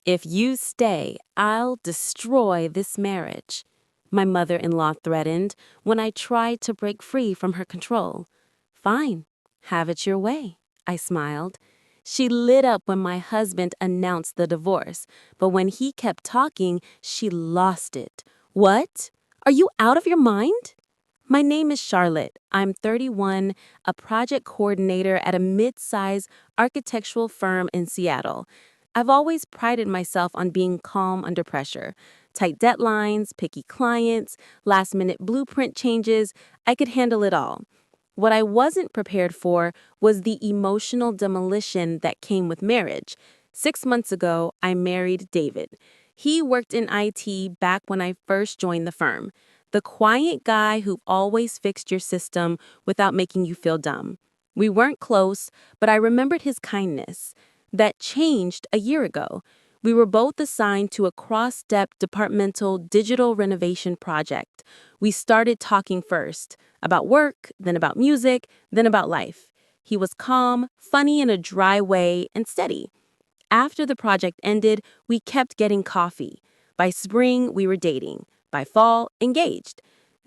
If you stay, I'll destroy this marriage, my mother-in-law threatened when I tried to break free from her control. Fine, have it your way, I smiled. She lit up when my husband announced the divorce, but when he kept talking, she lost it. What? Are you out of your mind? My name is Charlotte. I'm 31, a project coordinator at a mid-size architectural firm in Seattle. I've always prided myself on being calm under pressure. Tight deadlines, picky clients, last-minute blueprint changes, I could handle it all. What I wasn't prepared for was the emotional demolition that came with marriage. 6 months ago, I married David. He worked in IT back when I first joined the firm. The quiet guy who always fixed your system without making you feel dumb. We weren't close, but I remembered his kindness. That changed a year ago. We were both assigned to a cross-step departmental digital renovation project. We started talking first, about work, then about music, then about life. He was calm, funny in a dry way, and steady. After the project ended, we kept getting coffee. By spring, we were dating. By fall, engaged.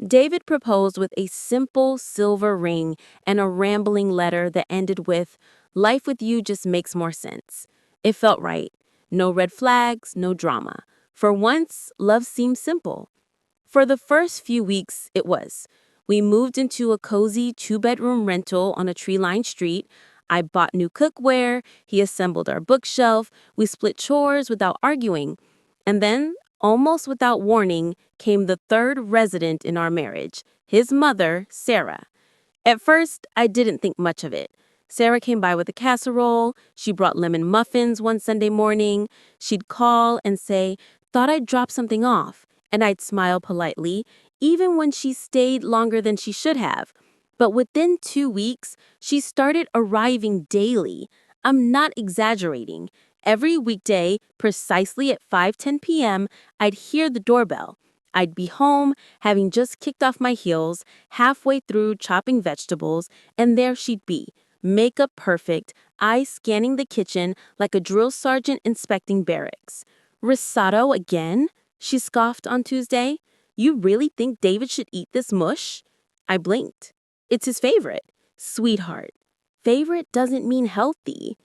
David proposed with a simple silver ring and a rambling letter that ended with, "Life with you just makes more sense." It felt right. No red flags, no drama. For once, love seemed simple. For the first few weeks, it was. We moved into a cozy 2-bedroom rental on a tree-lined street. I bought new cookware, he assembled our bookshelf, we split chores without arguing. And then, almost without warning, came the third resident in our marriage, his mother, Sarah. At first, I didn't think much of it. Sarah came by with a casserole. She brought lemon muffins one Sunday morning. She'd call and say, "Thought I'd drop something off." And I'd smile politely, even when she stayed longer than she should have. But within 2 weeks, she started arriving daily. I'm not exaggerating. Every weekday, precisely at 5:10 p.m., I'd hear the doorbell. I'd be home, having just kicked off my heels, halfway through chopping vegetables, and there she'd be, makeup perfect, eyes scanning the kitchen like a drill sergeant inspecting barracks. "Risotto again?" she scoffed on Tuesday. "You really think David should eat this mush?" I blinked. "It's his favorite." "Sweetheart, favorite doesn't mean healthy.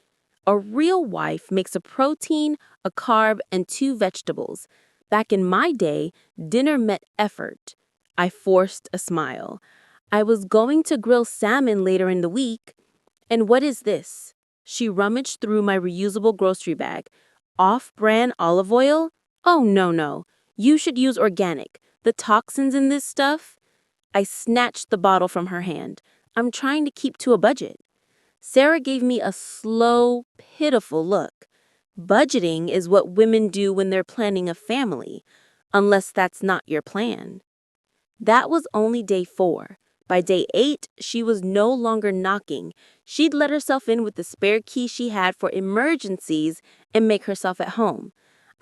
A real wife makes a protein, a carb, and 2 vegetables. Back in my day, dinner meant effort." I forced a smile. "I was going to grill salmon later in the week." "And what is this?" She rummaged through my reusable grocery bag. "Off-brand olive oil? Oh, no, no. You should use organic. The toxins in this stuff?" I snatched the bottle from her hand. "I'm trying to keep to a budget." Sarah gave me a slow, pitiful look. Budgeting is what women do when they're planning a family, unless that's not your plan. That was only day 4. By day 8, she was no longer knocking. She'd let herself in with the spare key she had for emergencies and make herself at home.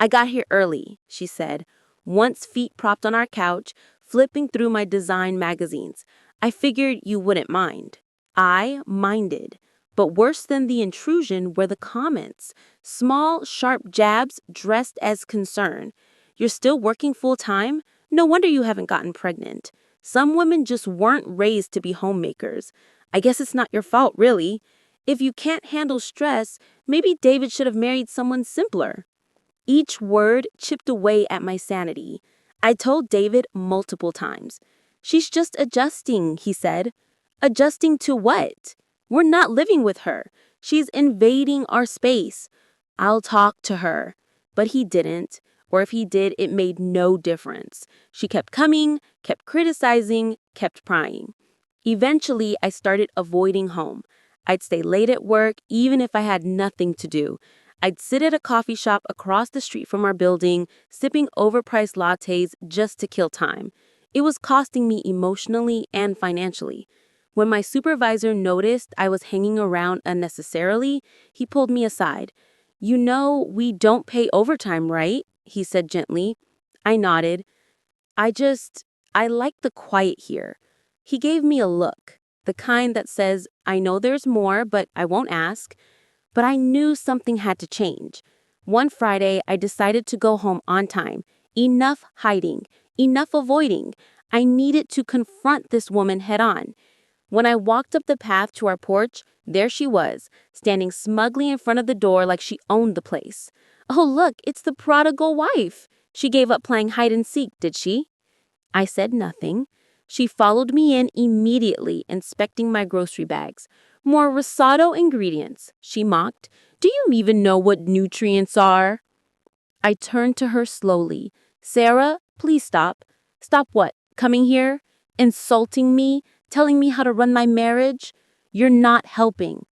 "I got here early," she said, once feet propped on our couch, flipping through my design magazines. "I figured you wouldn't mind." I minded. But worse than the intrusion were the comments. Small, sharp jabs dressed as concern. "You're still working full-time? No wonder you haven't gotten pregnant. Some women just weren't raised to be homemakers. I guess it's not your fault, really. If you can't handle stress, maybe David should have married someone simpler." Each word chipped away at my sanity. I told David multiple times. "She's just adjusting," he said. "Adjusting to what? We're not living with her. She's invading our space. I'll talk to her." But he didn't, or if he did, it made no difference. She kept coming, kept criticizing, kept prying. Eventually, I started avoiding home. I'd stay late at work, even if I had nothing to do. I'd sit at a coffee shop across the street from our building, sipping overpriced lattes just to kill time. It was costing me emotionally and financially. When my supervisor noticed I was hanging around unnecessarily, he pulled me aside. "You know, we don't pay overtime, right?" he said gently. I nodded. I like the quiet here." He gave me a look, the kind that says, "I know there's more, but I won't ask." But I knew something had to change. One Friday, I decided to go home on time. Enough hiding, enough avoiding. I needed to confront this woman head on. When I walked up the path to our porch, there she was, standing smugly in front of the door like she owned the place. Oh, look, it's the prodigal wife. She gave up playing hide and seek, did she? I said nothing. She followed me in immediately, inspecting my grocery bags. More risotto ingredients, she mocked. Do you even know what nutrients are? I turned to her slowly. Sarah, please stop. Stop what? Coming here? Insulting me? Telling me how to run my marriage? You're not helping.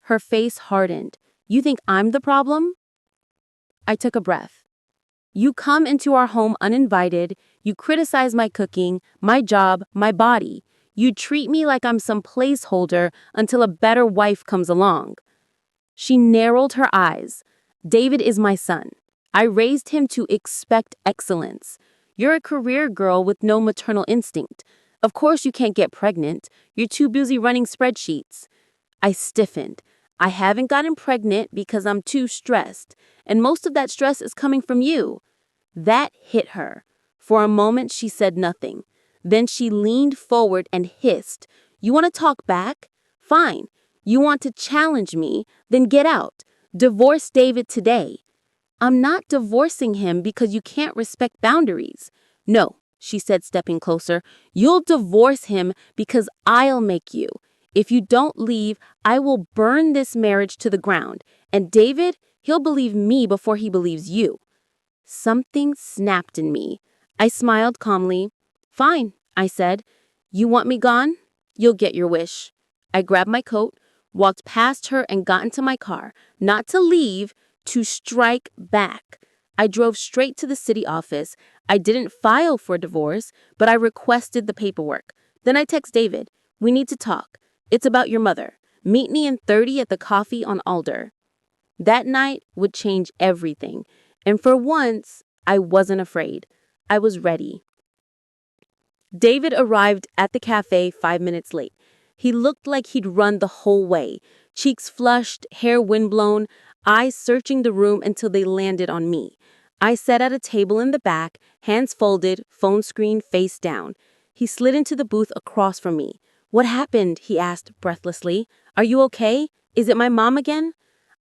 Her face hardened. You think I'm the problem? I took a breath. You come into our home uninvited. You criticize my cooking, my job, my body. You treat me like I'm some placeholder until a better wife comes along. She narrowed her eyes. David is my son. I raised him to expect excellence. You're a career girl with no maternal instinct. Of course you can't get pregnant. You're too busy running spreadsheets. I stiffened. I haven't gotten pregnant because I'm too stressed, and most of that stress is coming from you. That hit her. For a moment, she said nothing. Then she leaned forward and hissed, You want to talk back? Fine. You want to challenge me? Then get out. Divorce David today. I'm not divorcing him because you can't respect boundaries. No, she said, stepping closer. You'll divorce him because I'll make you. If you don't leave, I will burn this marriage to the ground. And David, he'll believe me before he believes you. Something snapped in me. I smiled calmly. Fine, I said. You want me gone? You'll get your wish. I grabbed my coat, walked past her, and got into my car, not to leave, to strike back. I drove straight to the city office. I didn't file for divorce, but I requested the paperwork. Then I text David, We need to talk. It's about your mother. Meet me in 30 at the coffee on Alder. That night would change everything. And for once, I wasn't afraid. I was ready. David arrived at the cafe 5 minutes late. He looked like he'd run the whole way, cheeks flushed, hair windblown, eyes searching the room until they landed on me. I sat at a table in the back, hands folded, phone screen face down. He slid into the booth across from me. What happened? He asked breathlessly. Are you okay? Is it my mom again?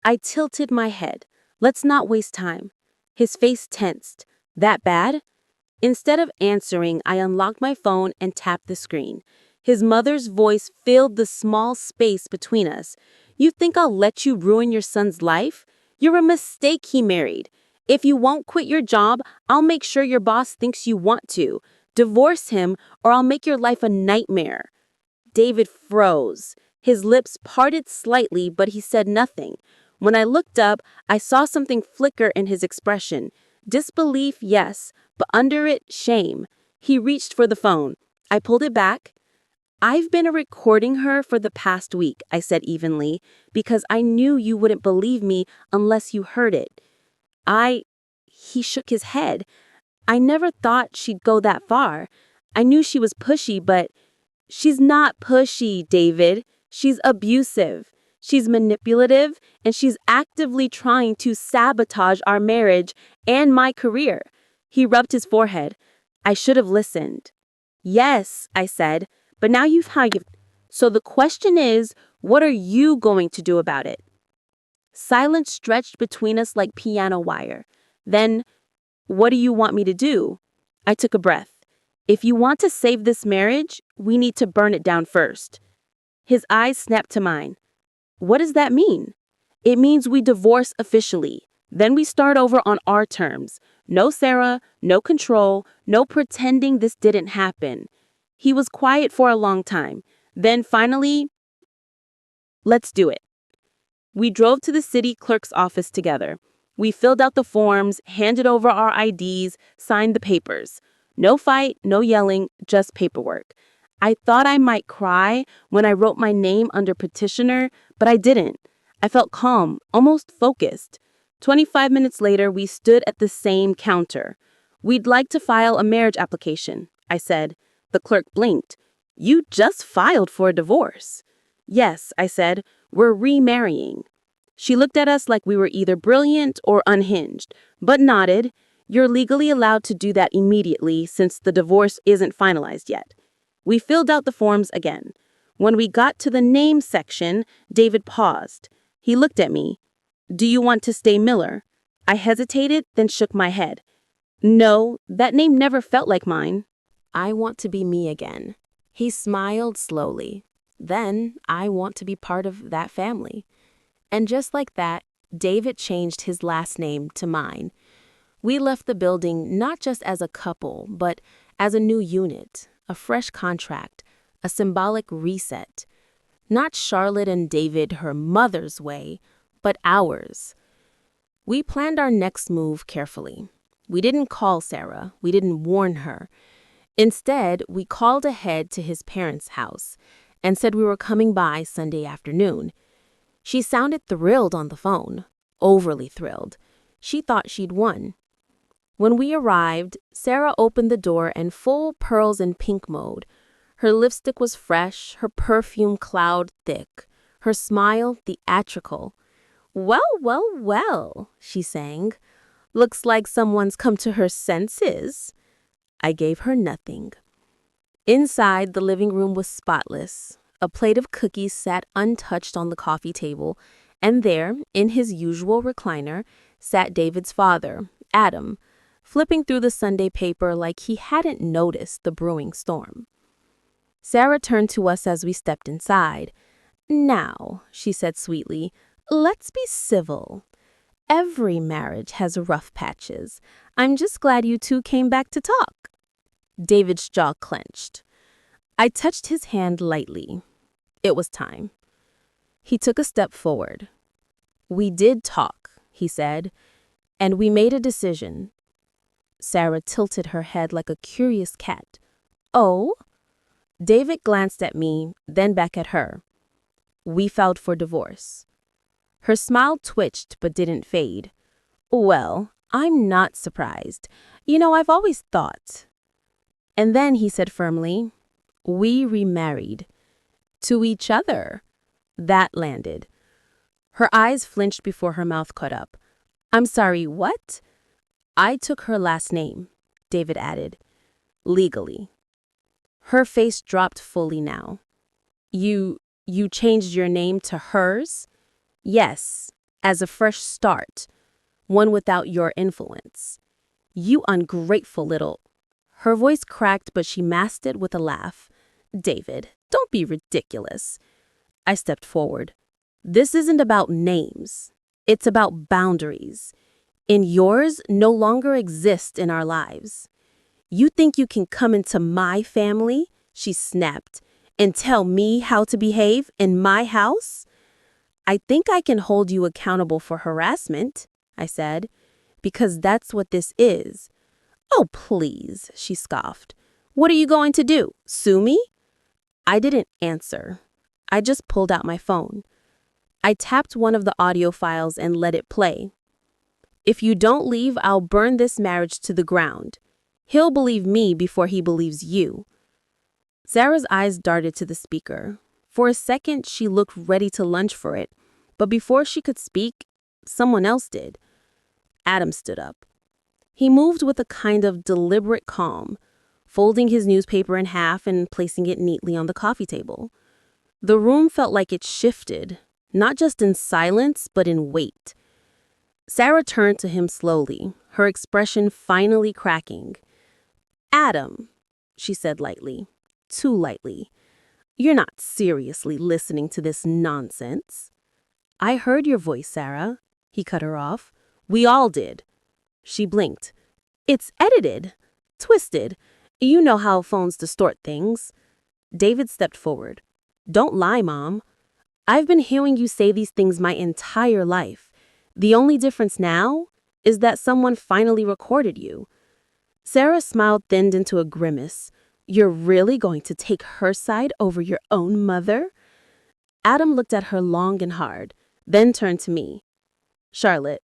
I tilted my head. Let's not waste time. His face tensed. That bad? Instead of answering, I unlocked my phone and tapped the screen. His mother's voice filled the small space between us. You think I'll let you ruin your son's life? You're a mistake he married. If you won't quit your job, I'll make sure your boss thinks you want to. Divorce him, or I'll make your life a nightmare. David froze. His lips parted slightly, but he said nothing. When I looked up, I saw something flicker in his expression. Disbelief, yes, but under it, shame. He reached for the phone. I pulled it back. I've been recording her for the past week, I said evenly, because I knew you wouldn't believe me unless you heard it. He shook his head. I never thought she'd go that far. I knew she was pushy, but she's not pushy, David. She's abusive. She's manipulative, and she's actively trying to sabotage our marriage and my career. He rubbed his forehead. I should have listened. Yes, I said, but now you've had. So the question is, what are you going to do about it? Silence stretched between us like piano wire. Then, what do you want me to do? I took a breath. If you want to save this marriage, we need to burn it down first. His eyes snapped to mine. What does that mean? It means we divorce officially. Then we start over on our terms. No Sarah, no control, no pretending this didn't happen. He was quiet for a long time. Then finally, let's do it. We drove to the city clerk's office together. We filled out the forms, handed over our IDs, signed the papers. No fight, no yelling, just paperwork. I thought I might cry when I wrote my name under petitioner, but I didn't. I felt calm, almost focused. 25 minutes later, we stood at the same counter. We'd like to file a marriage application, I said. The clerk blinked. You just filed for a divorce. Yes, I said. We're remarrying. She looked at us like we were either brilliant or unhinged, but nodded. You're legally allowed to do that immediately since the divorce isn't finalized yet. We filled out the forms again. When we got to the name section, David paused. He looked at me. Do you want to stay Miller? I hesitated, then shook my head. No, that name never felt like mine. I want to be me again. He smiled slowly. Then I want to be part of that family. And just like that, David changed his last name to mine. We left the building not just as a couple, but as a new unit, a fresh contract, a symbolic reset. Not Charlotte and David her mother's way, but ours. We planned our next move carefully. We didn't call Sarah. We didn't warn her. Instead, we called ahead to his parents' house and said we were coming by Sunday afternoon. She sounded thrilled on the phone, overly thrilled. She thought she'd won. When we arrived, Sarah opened the door in full pearls and pink mode. Her lipstick was fresh, her perfume cloud thick, her smile theatrical. Well, well, well, she sang. Looks like someone's come to her senses. I gave her nothing. Inside, the living room was spotless. A plate of cookies sat untouched on the coffee table, and there, in his usual recliner, sat David's father, Adam, flipping through the Sunday paper like he hadn't noticed the brewing storm. Sarah turned to us as we stepped inside. Now, she said sweetly, let's be civil. Every marriage has rough patches. I'm just glad you two came back to talk. David's jaw clenched. I touched his hand lightly. It was time. He took a step forward. We did talk, he said, and we made a decision. Sarah tilted her head like a curious cat. Oh? David glanced at me, then back at her. We filed for divorce. Her smile twitched but didn't fade. Well, I'm not surprised. I've always thought. And then he said firmly, we remarried. To each other. That landed. Her eyes flinched before her mouth caught up. I'm sorry, what? I took her last name, David added. Legally. Her face dropped fully now. You changed your name to hers? Yes, as a fresh start, one without your influence. You ungrateful little... Her voice cracked, but she masked it with a laugh. David, don't be ridiculous. I stepped forward. This isn't about names. It's about boundaries. And yours no longer exist in our lives. You think you can come into my family, she snapped, and tell me how to behave in my house? I think I can hold you accountable for harassment, I said, because that's what this is. Oh, please, she scoffed. What are you going to do? Sue me? I didn't answer. I just pulled out my phone. I tapped one of the audio files and let it play. If you don't leave, I'll burn this marriage to the ground. He'll believe me before he believes you. Sarah's eyes darted to the speaker. For a second, she looked ready to lunge for it, but before she could speak, someone else did. Adam stood up. He moved with a kind of deliberate calm, folding his newspaper in half and placing it neatly on the coffee table. The room felt like it shifted, not just in silence, but in weight. Sarah turned to him slowly, her expression finally cracking. Adam, she said lightly, too lightly, you're not seriously listening to this nonsense. I heard your voice, Sarah, he cut her off. We all did. She blinked. It's edited, twisted. You know how phones distort things. David stepped forward. Don't lie, Mom. I've been hearing you say these things my entire life. The only difference now is that someone finally recorded you. Sarah's smile thinned into a grimace. You're really going to take her side over your own mother? Adam looked at her long and hard, then turned to me. Charlotte,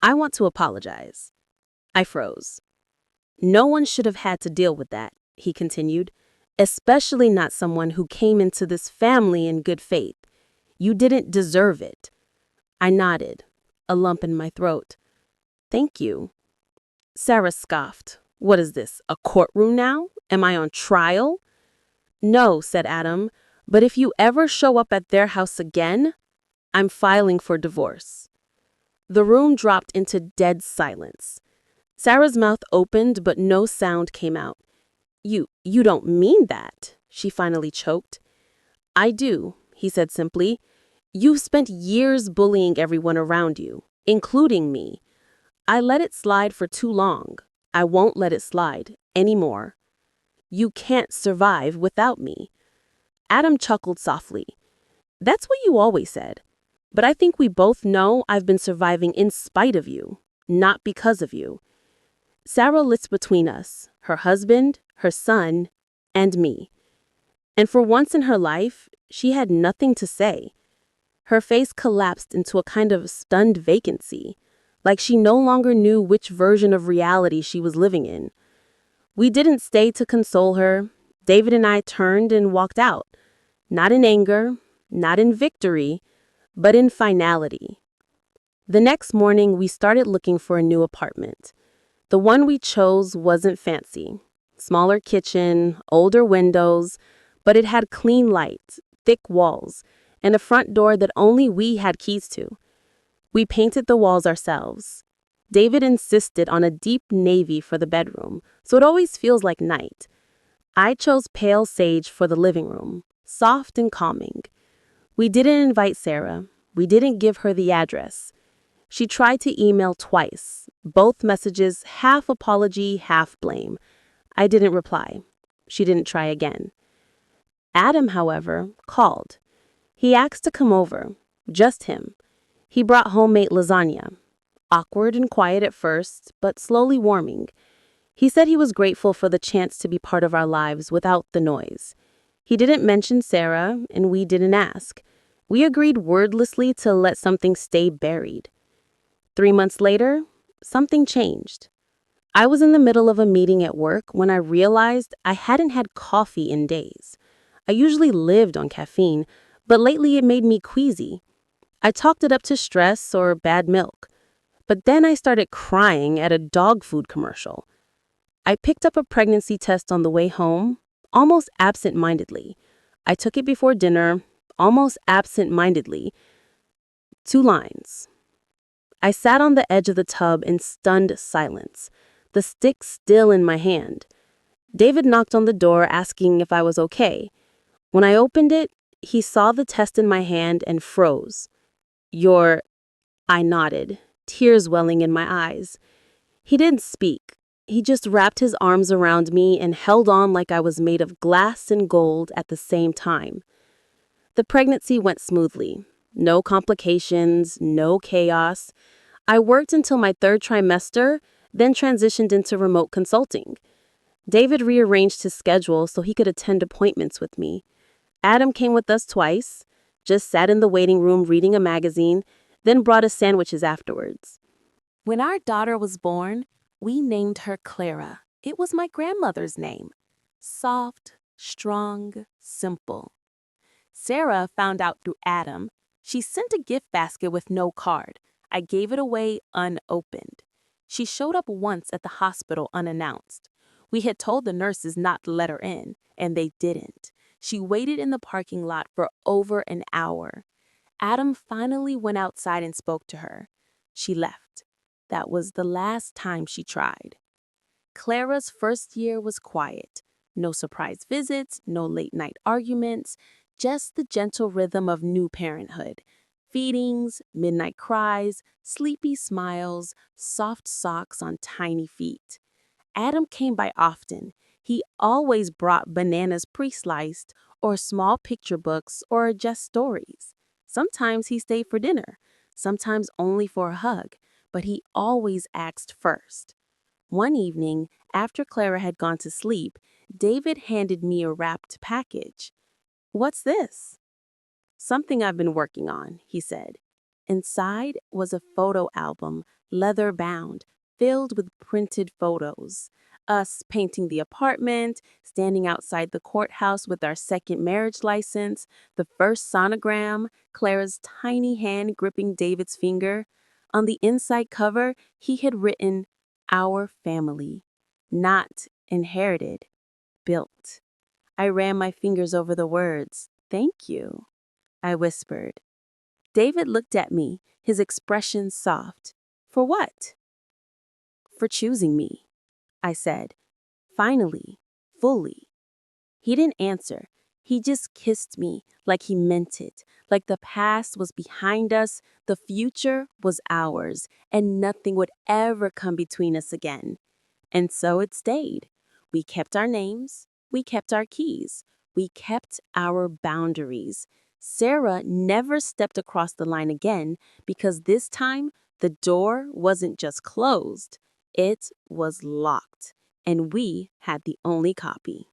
I want to apologize. I froze. No one should have had to deal with that, he continued, especially not someone who came into this family in good faith. You didn't deserve it. I nodded, a lump in my throat. Thank you. Sarah scoffed. What is this, a courtroom now? Am I on trial? No, said Adam, but if you ever show up at their house again, I'm filing for divorce. The room dropped into dead silence. Sarah's mouth opened, but no sound came out. You don't mean that, she finally choked. I do, he said simply. You've spent years bullying everyone around you, including me. I let it slide for too long. I won't let it slide anymore. You can't survive without me. Adam chuckled softly. That's what you always said. But I think we both know I've been surviving in spite of you, not because of you. Sarah lives between us, her husband, her son, and me. And for once in her life, she had nothing to say. Her face collapsed into a kind of stunned vacancy, like she no longer knew which version of reality she was living in. We didn't stay to console her. David and I turned and walked out, not in anger, not in victory, but in finality. The next morning, we started looking for a new apartment. The one we chose wasn't fancy. Smaller kitchen, older windows, but it had clean light, thick walls, and a front door that only we had keys to. We painted the walls ourselves. David insisted on a deep navy for the bedroom, so it always feels like night. I chose pale sage for the living room, soft and calming. We didn't invite Sarah. We didn't give her the address. She tried to email twice, both messages half apology, half blame. I didn't reply. She didn't try again. Adam, however, called. He asked to come over, just him. He brought homemade lasagna. Awkward and quiet at first, but slowly warming. He said he was grateful for the chance to be part of our lives without the noise. He didn't mention Sarah, and we didn't ask. We agreed wordlessly to let something stay buried. 3 months later, something changed. I was in the middle of a meeting at work when I realized I hadn't had coffee in days. I usually lived on caffeine, but lately it made me queasy. I talked it up to stress or bad milk. But then I started crying at a dog food commercial. I picked up a pregnancy test on the way home, almost absent-mindedly. I took it before dinner, almost absent-mindedly. 2 lines. I sat on the edge of the tub in stunned silence, the stick still in my hand. David knocked on the door asking if I was okay. When I opened it, he saw the test in my hand and froze. I nodded, tears welling in my eyes. He didn't speak. He just wrapped his arms around me and held on like I was made of glass and gold at the same time. The pregnancy went smoothly. No complications, no chaos. I worked until my 3rd trimester, then transitioned into remote consulting. David rearranged his schedule so he could attend appointments with me. Adam came with us twice, just sat in the waiting room reading a magazine, then brought us sandwiches afterwards. When our daughter was born, we named her Clara. It was my grandmother's name. Soft, strong, simple. Sarah found out through Adam. She sent a gift basket with no card. I gave it away unopened. She showed up once at the hospital unannounced. We had told the nurses not to let her in, and they didn't. She waited in the parking lot for over an hour. Adam finally went outside and spoke to her. She left. That was the last time she tried. Clara's first year was quiet. No surprise visits, no late-night arguments, just the gentle rhythm of new parenthood. Feedings, midnight cries, sleepy smiles, soft socks on tiny feet. Adam came by often. He always brought bananas pre-sliced, or small picture books, or just stories. Sometimes he stayed for dinner, sometimes only for a hug, but he always asked first. One evening, after Clara had gone to sleep, David handed me a wrapped package. "What's this?" "Something I've been working on," he said. Inside was a photo album, leather-bound, filled with printed photos. Us painting the apartment, standing outside the courthouse with our second marriage license, the first sonogram, Clara's tiny hand gripping David's finger. On the inside cover, he had written, "Our family." Not inherited, built. I ran my fingers over the words. "Thank you," I whispered. David looked at me, his expression soft. "For what?" "For choosing me," I said. Finally, fully. He didn't answer. He just kissed me like he meant it, like the past was behind us, the future was ours, and nothing would ever come between us again. And so it stayed. We kept our names, we kept our keys, we kept our boundaries. Sarah never stepped across the line again because this time the door wasn't just closed, it was locked, and we had the only copy.